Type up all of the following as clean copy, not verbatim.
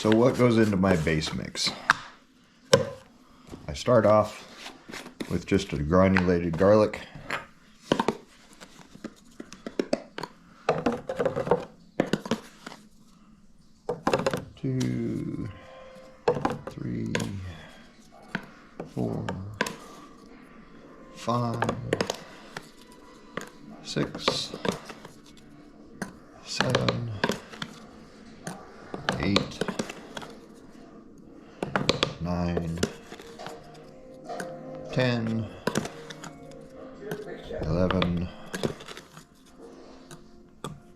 So what goes into my base mix? I start off with just a granulated garlic. Two, three, four, five, six, seven, 8, 9, 10, 11,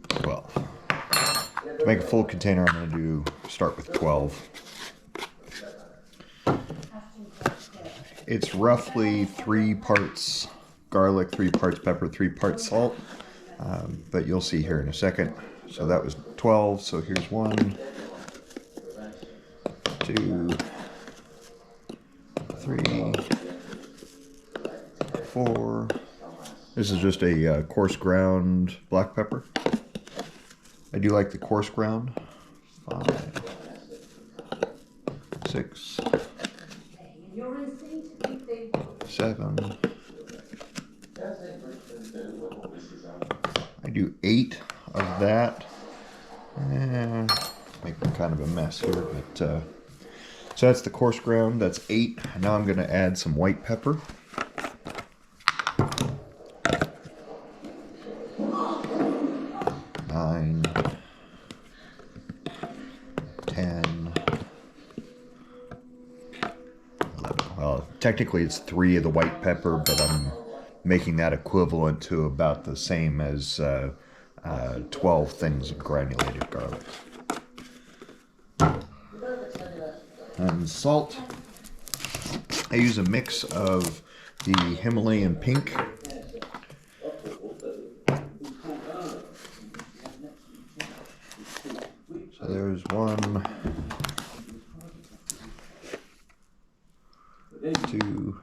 12. To make a full container, I'm going to start with 12. It's roughly 3 parts garlic, 3 parts pepper, 3 parts salt, but you'll see here in a second. So that was 12, so here's 1, 2, 3, 4. This is just a coarse ground black pepper. I do like the coarse ground. 5, 6, 7. I do 8 of that. Making kind of a mess here, but so that's the coarse ground. That's 8. Now I'm going to add some white pepper. 9, 10, 11. Well, technically it's 3 of the white pepper, but I'm making that equivalent to about the same as 12 things of granulated garlic. And salt, I use a mix of the Himalayan pink, so there's 1, 2,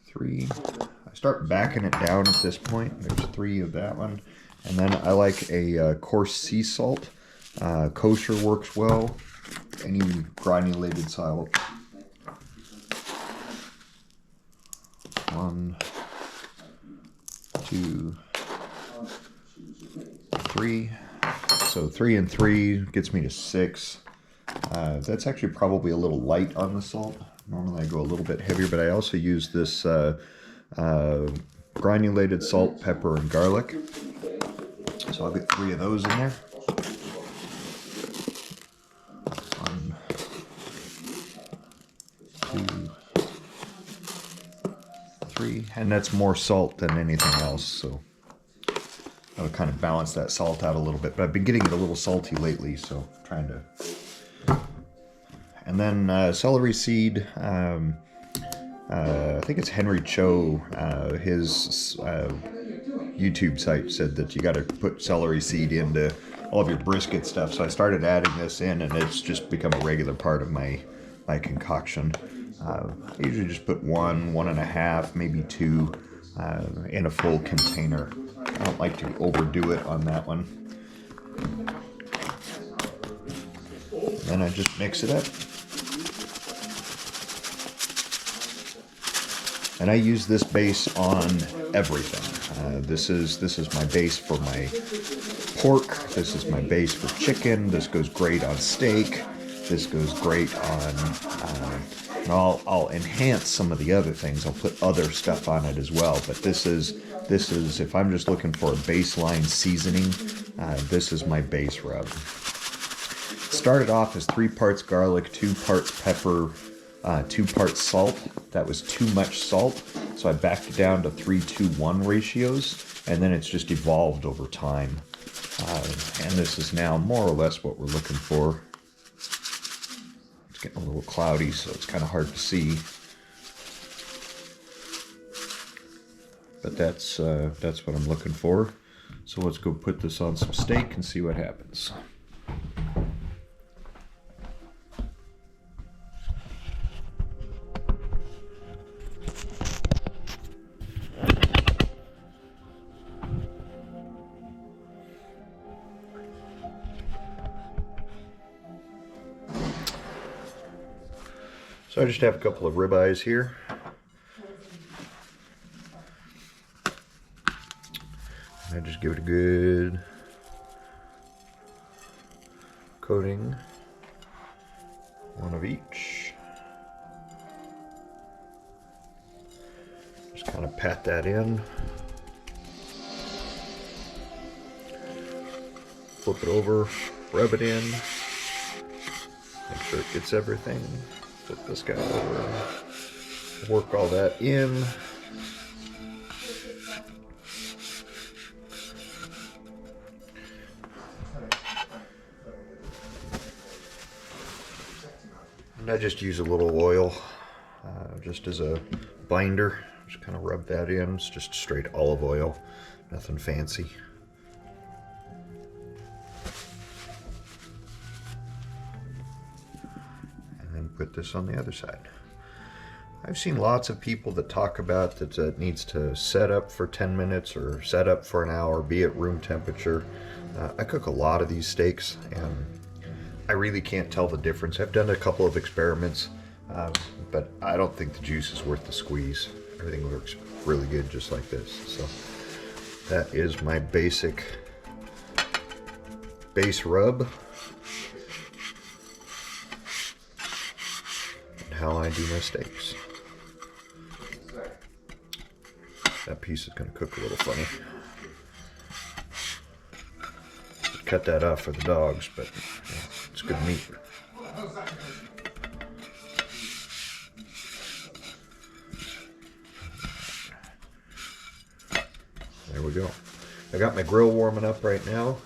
3. I start backing it down at this point. There's 3 of that one. And then I like a coarse sea salt. Kosher works well. Any granulated salt. 1, 2, 3. So 3 and 3 gets me to 6. That's actually probably a little light on the salt. Normally I go a little bit heavier, but I also use this granulated salt, pepper, and garlic. So I'll get 3 of those in there. 1, 2, 3. And that's more salt than anything else, so I'll kind of balance that salt out a little bit. But I've been getting it a little salty lately, so I'm trying to. And then celery seed. I think it's Henry Cho. His YouTube site said that you got to put celery seed into all of your brisket stuff. So I started adding this in, and it's just become a regular part of my concoction. I usually just put 1, 1.5, maybe 2 in a full container. I don't like to overdo it on that one. Then I just mix it up. And I use this base on everything. This is my base for my pork. This is my base for chicken. This goes great on steak. This goes great on. And I'll enhance some of the other things. I'll put other stuff on it as well. But this is if I'm just looking for a baseline seasoning, this is my base rub. Started off as 3 parts garlic, 2 parts pepper, 2 parts salt. That was too much salt, so I backed it down to 3-2-1 ratios, and then it's just evolved over time. And this is now more or less what we're looking for. It's getting a little cloudy, so it's kind of hard to see. But that's what I'm looking for. So let's go put this on some steak and see what happens. So I just have a couple of ribeyes here. I just give it a good coating, one of each. Just kind of pat that in. Flip it over, rub it in. Make sure it gets everything. Flip this guy over. Work all that in. And I just use a little oil just as a binder. Just kind of rub that in. It's just straight olive oil, nothing fancy. And then put this on the other side. I've seen lots of people that talk about that it needs to set up for 10 minutes or set up for an hour, be at room temperature. I cook a lot of these steaks and I really can't tell the difference. I've done a couple of experiments, but I don't think the juice is worth the squeeze. Everything works really good just like this. So that is my base rub and how I do my steaks. That piece is going to cook a little funny. Cut that off for the dogs, but yeah, it's good meat. There we go. I got my grill warming up right now.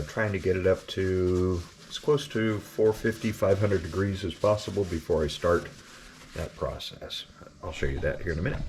Trying to get it up to as close to 450, 500 degrees as possible before I start that process. I'll show you that here in a minute.